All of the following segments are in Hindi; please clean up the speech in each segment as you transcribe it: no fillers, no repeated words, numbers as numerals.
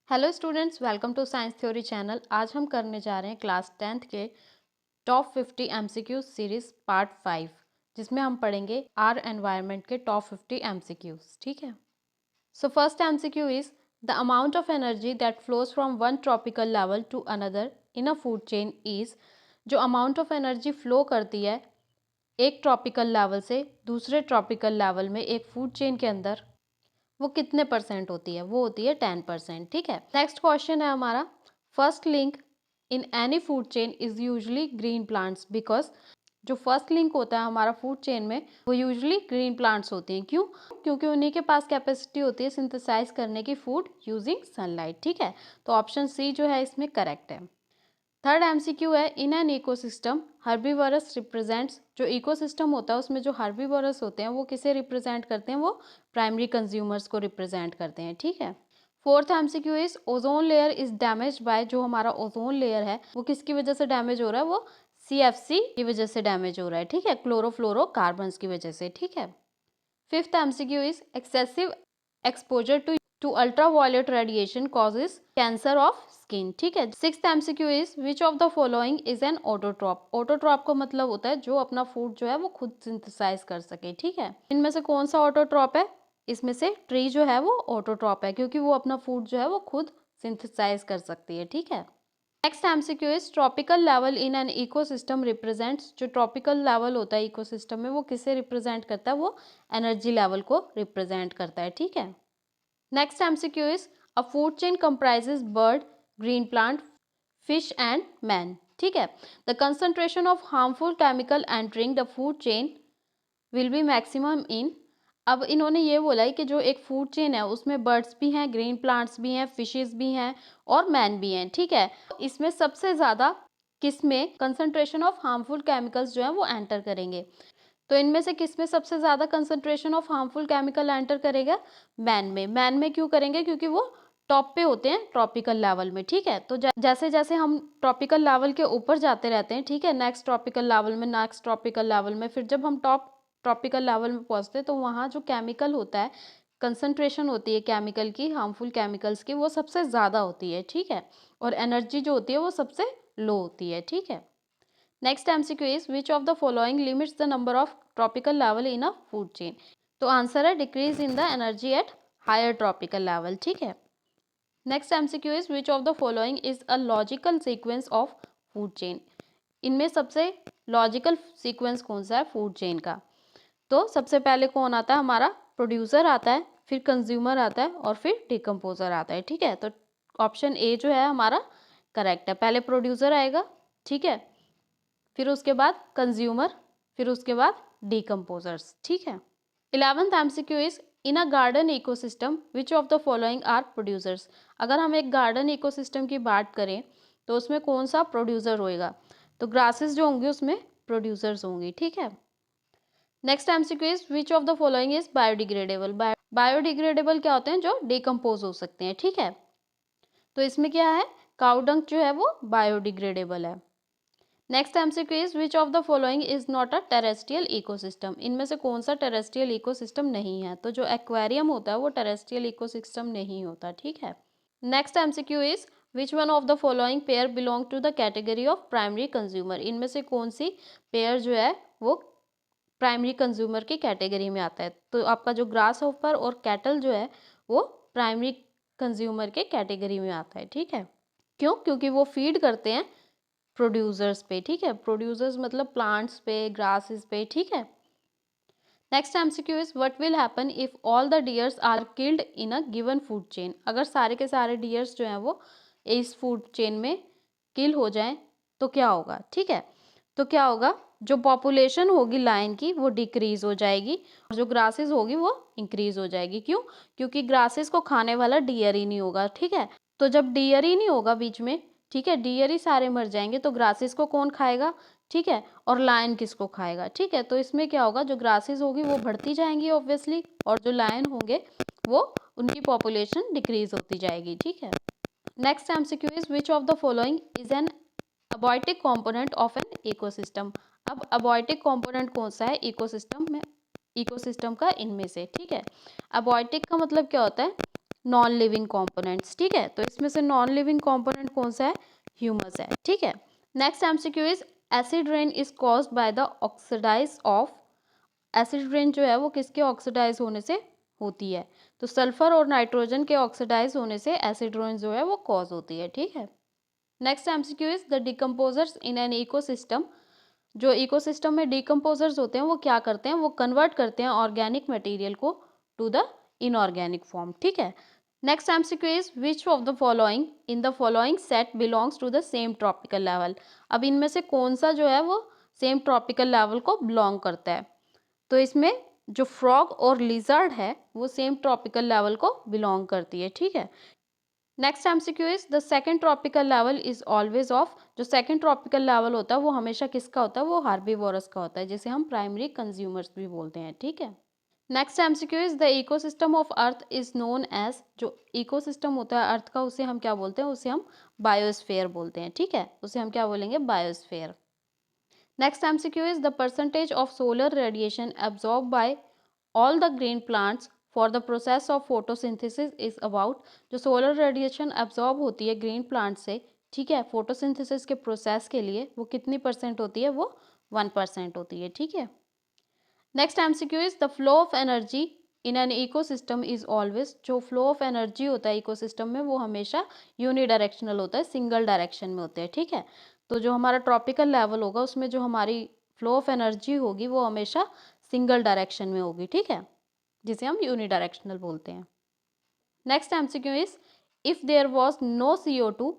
Hello students, welcome to science theory channel. आज हम करने जा रहे हैं क्लास 10th के टॉप 50 एमसीक्यू सीरीज पार्ट 5, जिसमें हम पढ़ेंगे आर एनवायरनमेंट के टॉप 50 एमसीक्यूज। ठीक है। So first MCQ is the amount of energy that flows from one tropical level to another in a food chain is. जो अमाउंट ऑफ एनर्जी फ्लो करती है एक ट्रॉपिकल लेवल से दूसरे ट्रॉपिकल लेवल में एक फूड चेन के अंदर, वो कितने परसेंट होती है? वो होती है 10%। ठीक है। नेक्स्ट क्वेश्चन है हमारा, first link in any food chain is usually green plants because. जो फर्स्ट लिंक होता है हमारा फूड चेन में वो यूजली ग्रीन प्लांट्स होते हैं। क्यों? क्योंकि उन्हीं के पास कैपेसिटी होती है सिंथेसाइज करने की फूड यूजिंग सनलाइट। ठीक है। तो ऑप्शन सी जो है इसमें करेक्ट है। थर्ड एमसीक्यू है, इन एन इकोसिस्टम हर्बीवरस रिप्रेजेंट्स। जो इकोसिस्टम होता है उसमें जो हर्बीवरस होते हैं वो किसे रिप्रेजेंट करते हैं? वो प्राइमरी कंज्यूमर्स को रिप्रेजेंट करते हैं। ठीक है। Fourth MCQ is ozone layer is damage bye. जो हमारा ओजोन लेयर है वो किसकी वजह से डैमेज हो रहा है? वो सीएफसी की वजह से डैमेज हो रहा है। ठीक है। क्लोरोफ्लोरोकार्बन्स की वजह से। ठीक है। Fifth MCQ is excessive exposure to ultraviolet radiation causes cancer of skin. ठीक है। Sixth MCQ is which of the following is an autotroph. Autotroph का मतलब होता है जो अपना फूड जो है वो खुद सिंथेसाइज कर सके। ठीक है। इनमें से कौन सा ऑटोट्रॉप है? इसमें से ट्री जो है वो ऑटोट्रॉप है क्योंकि वो अपना फूड जो है वो खुद सिंथेसाइज कर सकती है। ठीक है। Next MCQ is tropical level in an ecosystem represents. जो ट्रॉपिकल लेवल होता है इकोसिस्टम में वो किसे रिप्रेजेंट करता है? वो एनर्जी लेवल को रिप्रेजेंट करता है। ठीक है। Next MCQ is a food chain comprises bird, green plant, fish and man. ठीक है। The concentration of harmful chemical entering the food chain will be maximum in. अब इन्होंने ये बोला है कि जो एक फूड चेन है उसमें बर्ड्स भी हैं, ग्रीन प्लांट्स भी हैं, फिशेस भी हैं और मैन भी हैं। ठीक है। इसमें सबसे ज़्यादा किस में कंसंट्रेशन ऑफ हार्मफुल केमिकल्स जो है वो एंटर करेंगे? तो इनमें से किस में सबसे ज़्यादा concentration of harmful chemical enter करेगा? मैन में। मैन में क्यों करेंगे? क्योंकि वो टॉप पे होते हैं ट्रॉपिकल लेवल में। ठीक है। तो जैसे जैसे हम ट्रॉपिकल लेवल के ऊपर जाते रहते हैं, ठीक है, नेक्स्ट ट्रॉपिकल लेवल में, नेक्स्ट ट्रॉपिकल लेवल में, फिर जब हम टॉप ट्रॉपिकल लेवल में पहुंचते हैं तो वहाँ जो केमिकल होता है, कंसंट्रेशन होती है केमिकल की, हार्मफुल केमिकल्स की, वो सबसे ज़्यादा होती है। ठीक है। और एनर्जी जो होती है वो सबसे लो होती है। ठीक है। Next MCQ is which of the following limits the number of tropical level in a food chain. तो आंसर है decrease in the energy at higher tropical level. ठीक है। Next MCQ is which of the following is a logical sequence of food chain. इनमें सबसे लॉजिकल सीक्वेंस कौन सा है फूड चेन का? तो सबसे पहले कौन आता है? हमारा प्रोड्यूसर आता है, फिर कंज्यूमर आता है और फिर डिकम्पोजर आता है। ठीक है। तो ऑप्शन ए जो है हमारा करेक्ट है। पहले प्रोड्यूसर आएगा, ठीक है, फिर उसके बाद कंज्यूमर, फिर उसके बाद डिकम्पोजर्स। ठीक है। 11th MCQ is in a garden ecosystem which of the following are producers. अगर हम एक गार्डन इकोसिस्टम की बात करें तो उसमें कौन सा प्रोड्यूसर होएगा? तो ग्रासेस जो होंगे उसमें प्रोड्यूसर्स होंगी। ठीक है। Next MCQ is which of the following is biodegradable. Biodegradable क्या होते हैं? जो डिकम्पोज हो सकते हैं। ठीक है। तो इसमें क्या है? काउ डंग जो है वो बायोडिग्रेडेबल है। Next MCQ is which of the following is not a terrestrial ecosystem. इनमें से कौन सा टेरेस्ट्रियल इकोसिस्टम नहीं है? तो जो एक्वेरियम होता है वो टेरेस्ट्रियल इकोसिस्टम नहीं होता। ठीक है। Next MCQ is which one of the following pair belong to the category of primary consumer. इनमें से कौन सी पेयर जो है वो प्राइमरी कंज्यूमर की कैटेगरी में आता है? तो आपका जो ग्रास होपर और कैटल जो है वो प्राइमरी कंज्यूमर के कैटेगरी में आता है। ठीक है। क्यों? क्योंकि वो फीड करते हैं प्रोड्यूसर्स पे। ठीक है। प्रोड्यूसर्स मतलब प्लांट्स पे, ग्रासेस पे। ठीक है। Next MCQ is what will happen if all the deers are killed in a given food chain. अगर सारे के सारे डियर्स जो हैं वो इस फूड चेन में किल हो जाएं तो क्या होगा? ठीक है। तो क्या होगा? जो पॉपुलेशन होगी लायन की वो डिक्रीज हो जाएगी और जो ग्रासेस होगी वो इंक्रीज हो जाएगी। क्यों? क्योंकि ग्रासेस को खाने वाला डियर ही नहीं होगा। ठीक है। तो जब डियर ही नहीं होगा बीच में, ठीक है, डियर ही सारे मर जाएंगे तो ग्रासेस को कौन खाएगा? ठीक है। और लायन किसको खाएगा? ठीक है। तो इसमें क्या होगा? जो ग्रासेस होगी वो बढ़ती जाएंगी ऑब्वियसली और जो लायन होंगे वो उनकी पॉपुलेशन डिक्रीज होती जाएगी। ठीक है। Next MCQ is which of the following is an abiotic component of an ecosystem. अब अबॉयटिक कंपोनेंट कौन सा है इकोसिस्टम में? इकोसिस्टम का इनमें से। ठीक है। अबॉयटिक का मतलब क्या होता है? Non living components. ठीक है, तो इसमें से नॉन लिविंग कंपोनेंट कौन सा है? ह्यूमस है। ठीक है, next MCQ is acid rain is caused by the oxidise of. Acid rain जो है वो किसके ऑक्सीडाइज होने से होती है? तो सल्फर और नाइट्रोजन के ऑक्सीडाइज होने से एसिड रेन जो है वो कॉज होती है। ठीक है, next MCQ is the decomposers in an ecosystem. जो इकोसिस्टम में डिकम्पोजर्स होते हैं वो क्या करते हैं? वो कन्वर्ट करते हैं ऑर्गेनिक मटेरियल को टू द इनऑर्गेनिक फॉर्म। ठीक है, next MCQ is which of the following in the following set belongs to the same tropical level. अब इनमें से कौन सा जो है वो सेम ट्रॉपिकल लेवल को बिलोंग करता है? तो इसमें जो फ्रॉग और लिजर्ड है वो सेम ट्रॉपिकल लेवल को बिलोंग करती है। ठीक है, next MCQ is the second tropical level is always of. जो सेकंड ट्रॉपिकल लेवल होता है वो हमेशा किसका होता है? वो हार्बीवोरस का होता है, जिसे हम प्राइमरी कंज्यूमर्स भी बोलते हैं। ठीक है, next MCQ is the ecosystem of earth is known as. जो इकोसिस्टम होता है अर्थ का उसे हम क्या बोलते हैं? उसे हम बायोस्फीयर बोलते हैं। ठीक है, उसे हम क्या बोलेंगे? Biosphere. Next MCQ is the percentage of solar radiation absorb by all the green plants for the process of photosynthesis is about. जो सोलर रेडिएशन एब्जॉर्ब होती है ग्रीन प्लांट से, ठीक है, फोटोसिंथेसिस के प्रोसेस के लिए, वो कितनी परसेंट होती है? वो 1% होती है। ठीक है, next MCQ is the flow of energy in an ecosystem is always. जो फ्लो ऑफ एनर्जी होता है इकोसिस्टम में वो हमेशा यूनिडायरेक्शनल होता है, सिंगल डायरेक्शन में होते हैं। ठीक है, तो जो हमारा ट्रॉपिकल लेवल होगा उसमें जो हमारी फ्लो ऑफ एनर्जी होगी वो हमेशा सिंगल डायरेक्शन में होगी। ठीक है, जिसे हम यूनिडायरेक्शनल बोलते हैं। Next MCQ is if there was no CO2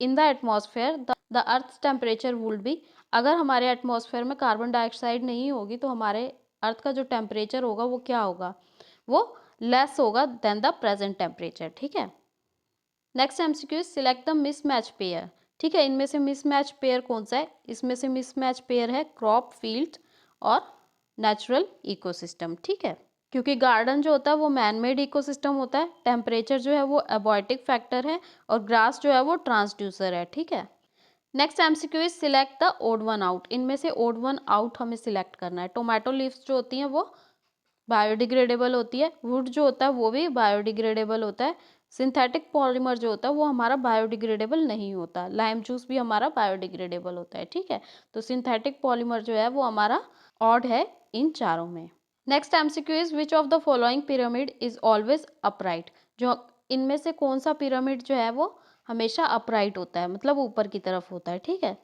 in the atmosphere the earth temperature would be. अगर हमारे एटमॉस्फेयर में कार्बन डाइऑक्साइड नहीं होगी तो हमारे अर्थ का जो टेम्परेचर होगा वो क्या होगा? वो लेस होगा देन द प्रेजेंट टेम्परेचर। ठीक है, next MCQ is select the mismatch pair. ठीक है, इनमें से मिसमैच पेयर कौन सा है? इसमें से मिसमैच पेयर है क्रॉप, फील्ड और नेचुरल इकोसिस्टम। ठीक है, क्योंकि गार्डन जो होता है वो मैन मेड इकोसिस्टम होता है, टेम्परेचर जो है वो एबॉयटिक फैक्टर है और ग्रास जो है वो ट्रांसड्यूसर है। ठीक है, next MCQ is select the odd one out. इनमें से ओड वन आउट हमें सिलेक्ट करना है। टोमेटो लीव्स जो होती हैं वो बायोडिग्रेडेबल होती है, वुड जो होता है वो भी बायोडिग्रेडेबल होता है, सिंथेटिक पॉलीमर जो होता है वो हमारा बायोडिग्रेडेबल नहीं होता, लाइम जूस भी हमारा बायोडिग्रेडेबल होता है। ठीक है, तो सिंथेटिक पॉलीमर जो है वो हमारा ऑड है इन चारों में। Next MCQ is which of the following pyramid is always upright. जो इनमें से कौन सा पिरामिड जो है वो हमेशा अपराइट होता है, मतलब ऊपर की तरफ होता है। ठीक है,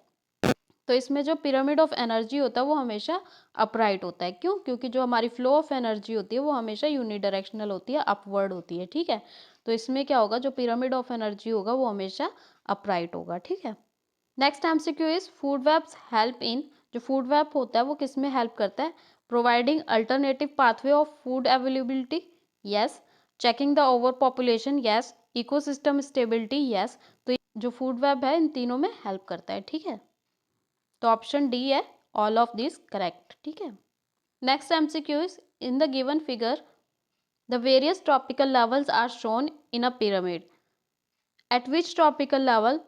तो इसमें जो पिरामिड ऑफ एनर्जी होता है वो हमेशा अपराइट होता है। क्यों? क्योंकि जो हमारी फ्लो ऑफ एनर्जी होती है वो हमेशा यूनिडायरेक्शनल होती है, अपवर्ड होती है। ठीक है, तो इसमें क्या होगा? जो पिरामिड ऑफ एनर्जी होगा वो हमेशा अपराइट होगा। ठीक है, next MCQ is food webs help in. जो फूड वेब होता है वो किस में हेल्प करता है? Providing alternative pathway of food availability, yes. Checking the over population, yes. Ecosystem stability, yes. तो जो फूड वेब है इन तीनों में हेल्प करता है। ठीक है, तो ऑप्शन डी है ऑल ऑफ दिस करेक्ट। ठीक है, next MCQ is in the given figure the various tropical levels are shown in a pyramid at which tropical level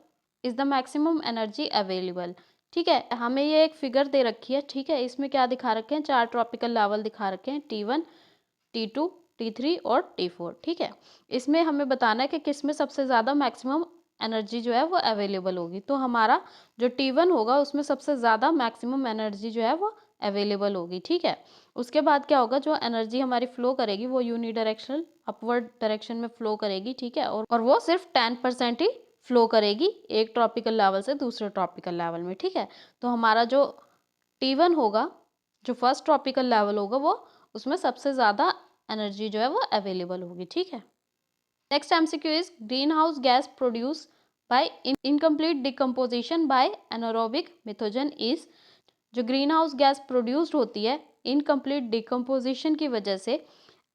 is the maximum energy available. ठीक है, हमें ये एक फिगर दे रखी है। ठीक है, इसमें क्या दिखा रखे हैं? 4 ट्रॉपिकल लेवल दिखा रखे हैं, T1, T2, T3 और T4। ठीक है, इसमें हमें बताना है कि किस में सबसे ज़्यादा मैक्सिमम एनर्जी जो है वो अवेलेबल होगी। तो हमारा जो T1 होगा उसमें सबसे ज़्यादा मैक्सिमम एनर्जी जो है वो अवेलेबल होगी। ठीक है, उसके बाद क्या होगा? जो एनर्जी हमारी फ्लो करेगी वो यूनिडायरेक्शनल अपवर्ड डायरेक्शन में फ्लो करेगी। ठीक है, और वो सिर्फ 10% ही फ्लो करेगी एक ट्रॉपिकल लेवल से दूसरे ट्रॉपिकल लेवल में। ठीक है, तो हमारा जो T1 होगा, जो फर्स्ट ट्रॉपिकल लेवल होगा, वो उसमें सबसे ज़्यादा एनर्जी जो है वो अवेलेबल होगी। ठीक है, next MCQ is green house gas produce by incomplete decomposition by anaerobic methanogen is. जो ग्रीन हाउस गैस प्रोड्यूस्ड होती है इनकम्प्लीट डिकम्पोजिशन की वजह से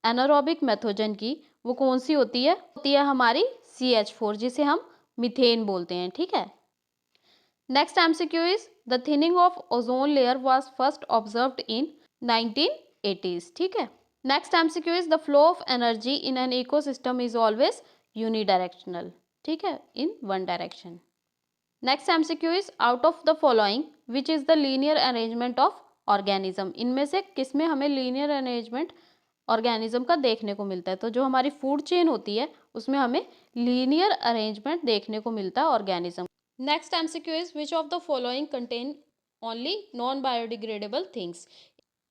एनारोबिक मेथोजन की, वो कौन सी होती है हमारी CH4, जिसे हम मीथेन बोलते हैं। ठीक है, next MCQ is the thinning of ozone layer was first observed in 1980s। ठीक है, next MCQ is the flow of energy in an ecosystem is always unidirectional. ठीक है, in one direction. Next MCQ is out of the following which is the linear arrangement of organism. इनमें से किस में हमें लीनियर अरेंजमेंट ऑर्गेनिज्म का देखने को मिलता है। तो जो हमारी फूड चेन होती है उसमें हमें लीनियर अरेंजमेंट देखने को मिलता है organism. Next MCQ is which of the following contain only non biodegradable things.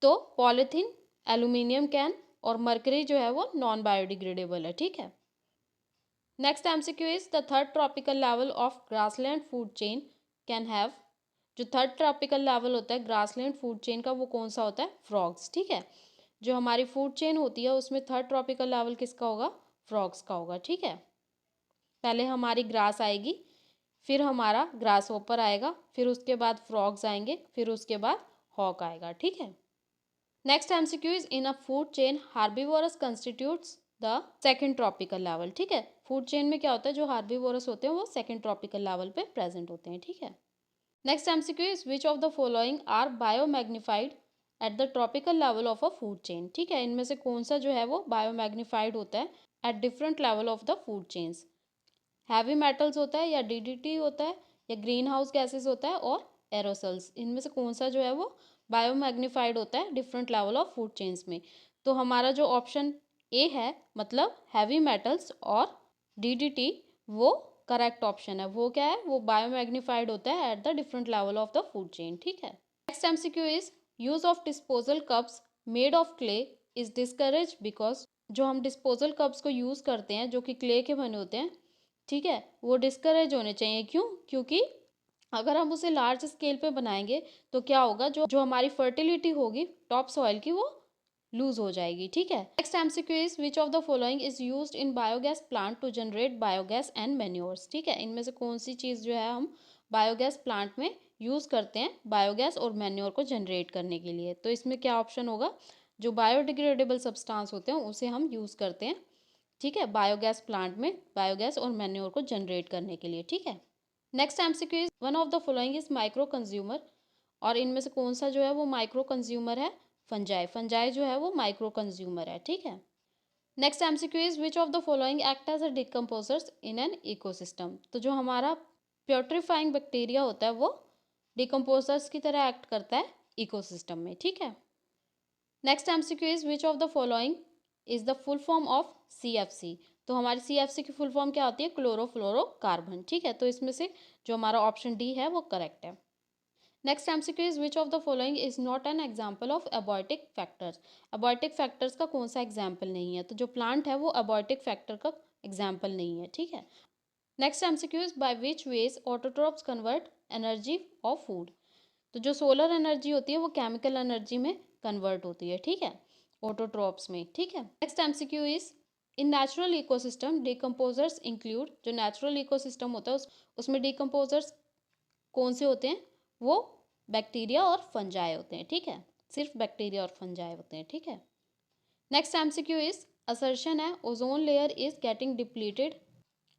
तो पॉलीथीन, एल्यूमिनियम कैन और मरकरी जो है वो नॉन बायोडिग्रेडेबल है, ठीक है। Next MCQ is the third tropical level of grassland food chain can have. जो थर्ड ट्रॉपिकल लेवल होता है ग्रासलैंड फूड चेन का वो कौन सा होता है? फ्रॉग्स, ठीक है। जो हमारी फूड चेन होती है उसमें थर्ड ट्रॉपिकल लेवल किसका होगा? फ्रॉग्स का होगा, ठीक है। पहले हमारी ग्रास आएगी, फिर हमारा ग्रास होपर आएगा, फिर उसके बाद फ्रॉग्स आएंगे, फिर उसके बाद हॉक आएगा, ठीक है। Next MCQ is in a food chain herbivores constitutes the second tropical level, ठीक है। फूड चेन में क्या होता है? जो हार्बीवोरस होते हैं वो सेकंड ट्रॉपिकल लेवल पे प्रेजेंट होते हैं, ठीक है। Next MCQ is which of the following are biomagnified at the tropical level of a food chain, ठीक है। इनमें से कौन सा जो है वो बायोमैग्नीफाइड होता है at different level of the food chains? Heavy metals होता है, या डीडीटी होता है, या ग्रीन हाउस गैसेस होता है, और एरोसल्स। इनमें से कौन सा जो है वो बायोमैग्नीफाइड होता है different level of food chains में? तो हमारा जो ऑप्शन ए है, मतलब हैवी मेटल्स और डीडीटी, वो करेक्ट ऑप्शन है। वो क्या है? वो बायोमैग्नीफाइड होता है at the different level of the food chain, ठीक है। Next MCQ is use of disposal cups made of clay is discourage because. जो हम डिस्पोजल कप्स को यूज करते हैं जो कि क्ले के बने होते हैं, ठीक है, वो डिस्करेज होने चाहिए। क्यों? क्योंकि अगर हम उसे लार्ज स्केल पे बनाएंगे तो क्या होगा, जो जो हमारी फर्टिलिटी होगी टॉप सॉइल की, वो लूज हो जाएगी, ठीक है। Next MCQ is which of the following is used in biogas plant to generate biogas and manures, ठीक है। इनमें से कौन सी चीज़ जो है हम बायोगैस प्लांट में यूज़ करते हैं बायोगैस और मैन्योर को जनरेट करने के लिए? तो इसमें क्या ऑप्शन होगा? जो बायोडिग्रेडेबल सब्सटेंस होते हैं उसे हम यूज़ करते हैं, ठीक है, बायोगैस प्लांट में बायोगैस और मैन्योर को जनरेट करने के लिए, ठीक है। Next MCQ is one of the following is micro consumer, और इनमें से कौन सा जो है वो माइक्रो कंज्यूमर है? फंजाई। फंजाई जो है वो माइक्रो कंज्यूमर है, ठीक है। Next MCQ is which of the following act as a decomposers in an ecosystem. तो जो हमारा प्यूट्रीफाइंग बैक्टीरिया होता है वो डिकम्पोजर्स की तरह एक्ट करता है इकोसिस्टम में, ठीक है। Next MCQ is which of the following is the full form of CFC. तो हमारी सीएफसी की फुल फॉर्म क्या होती है? क्लोरोफ्लोरोकार्बन, ठीक है। तो इसमें से जो हमारा ऑप्शन डी है वो करेक्ट है। Next MCQ is which of the following is not an example of abiotic factors. Abiotic factors का कौन सा एग्जाम्पल नहीं है? तो जो प्लांट है वो अबॉयटिक फैक्टर का एग्जाम्पल नहीं है, ठीक है। Next MCQ is by which ways autotrophs convert energy of food. तो जो सोलर एनर्जी होती है वो केमिकल एनर्जी में कन्वर्ट होती है, ठीक है, ऑटोट्रॉप्स में, ठीक है। Next MCQ is in natural ecosystem decomposers include. जो नेचुरल इकोसिस्टम होता है उसमें डिकम्पोजर्स कौन से होते हैं? वो बैक्टीरिया और फंजाई होते हैं, ठीक है। सिर्फ बैक्टीरिया और फंजाई होते हैं, ठीक है। नेक्स्ट एमसीक्यू इज असर्शन है ozone layer is getting depleted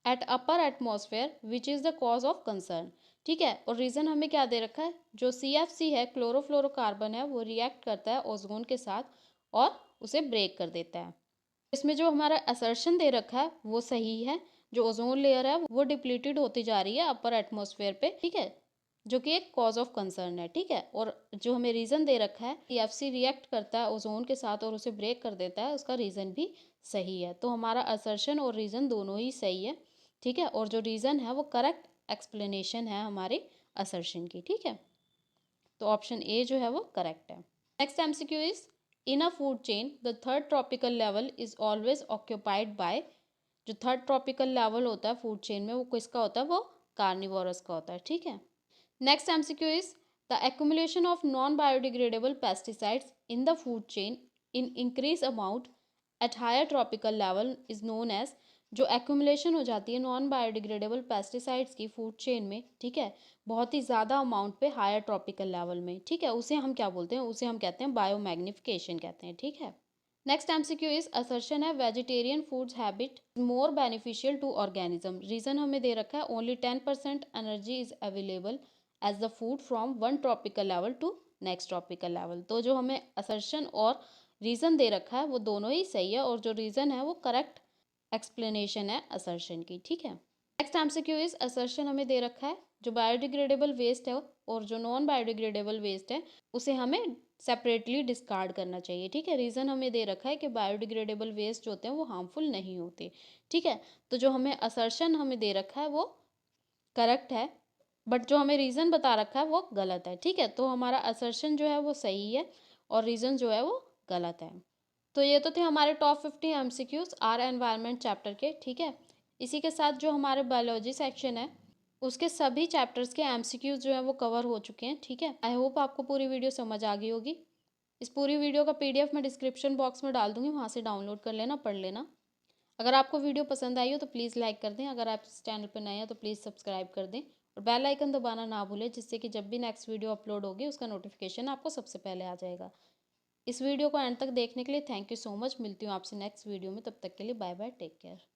at upper atmosphere which is the cause of concern, ठीक है। और रीज़न हमें क्या दे रखा है? जो CFC है, क्लोरोफ्लोरोकार्बन है, वो रिएक्ट करता है ओजोन के साथ और उसे ब्रेक कर देता है। इसमें जो हमारा असर्शन दे रखा है वो सही है। जो ओजोन लेयर है वो डिप्लीटेड होती जा रही है अपर एटमॉस्फेयर पे, ठीक है, जो कि एक कॉज ऑफ कंसर्न है, ठीक है। और जो हमें रीज़न दे रखा है CFC रिएक्ट करता है ओजोन के साथ और उसे ब्रेक कर देता है, उसका रीज़न भी सही है। तो हमारा असर्शन और रीज़न दोनों ही सही है, ठीक है। और जो रीज़न है वो करेक्ट एक्सप्लेनेशन है हमारे असर्शन की, ठीक है। तो ऑप्शन ए जो है वो करेक्ट है। Next MCQ is in a food chain the third tropical level is always occupied by. जो थर्ड ट्रॉपिकल लेवल होता है फूड चेन में वो किसका होता है? वो कार्निवोरस का होता है, ठीक है। Next MCQ is the accumulation of non-biodegradable pesticides in the food chain in increased amount at higher tropical level is known as। जो एक्यूमुलेशन हो जाती है नॉन बायोडिग्रेडेबल पेस्टिसाइड्स की फूड चेन में, ठीक है, बहुत ही ज़्यादा अमाउंट पे हायर ट्रॉपिकल लेवल में, ठीक है, उसे हम क्या बोलते हैं? उसे हम कहते हैं बायोमैग्निफिकेशन कहते हैं, ठीक है। नेक्स्ट एमसीक्यू इज असर्शन है vegetarian foods habit more beneficial to organism. Reason हमें दे रखा है only 10% energy is available as the food from one tropical level to next tropical level. तो जो हमें असर्शन और रीज़न दे रखा है वो दोनों ही सही है, और जो रीज़न है वो करेक्ट एक्सप्लेनेशन है असर्शन की, ठीक है। नेक्स्ट एमसीक्यू इज असर्शन हमें दे रखा है जो बायोडिग्रेडेबल वेस्ट है और जो नॉन बायोडिग्रेडेबल वेस्ट है उसे हमें सेपरेटली डिस्कार्ड करना चाहिए। ठीक है, रीज़न हमें दे रखा है कि बायोडिग्रेडेबल वेस्ट जो होते हैं वो हार्मफुल नहीं होते। ठीक है, तो जो हमें असर्शन हमें दे रखा है वो करेक्ट है, बट जो हमें रीज़न बता रखा है वो गलत है। ठीक है, तो हमारा असर्शन जो है वो सही है और रीज़न जो है वो गलत है। तो ये तो थे हमारे top 50 MCQs are environment chapter के। ठीक है, इसी के साथ जो हमारे बायोलॉजी सेक्शन है उसके सभी चैप्टर्स के एमसीक्यूज जो है वो कवर हो चुके हैं। ठीक है, आई होप आपको पूरी वीडियो समझ आ गई होगी। इस पूरी वीडियो का पीडीएफ मैं डिस्क्रिप्शन बॉक्स में डाल दूंगी, वहाँ से डाउनलोड कर लेना, पढ़ लेना। अगर आपको वीडियो पसंद आई हो तो प्लीज़ लाइक कर दें, अगर आप इस चैनल पर नए हैं तो प्लीज़ सब्सक्राइब कर दें और बेल आइकन दबाना ना भूलें, जिससे कि जब भी नेक्स्ट वीडियो अपलोड होगी उसका नोटिफिकेशन आपको सबसे पहले आ जाएगा। इस वीडियो को एंड तक देखने के लिए थैंक यू सो मच। मिलती हूँ आपसे नेक्स्ट वीडियो में, तब तक के लिए बाय बाय, टेक केयर।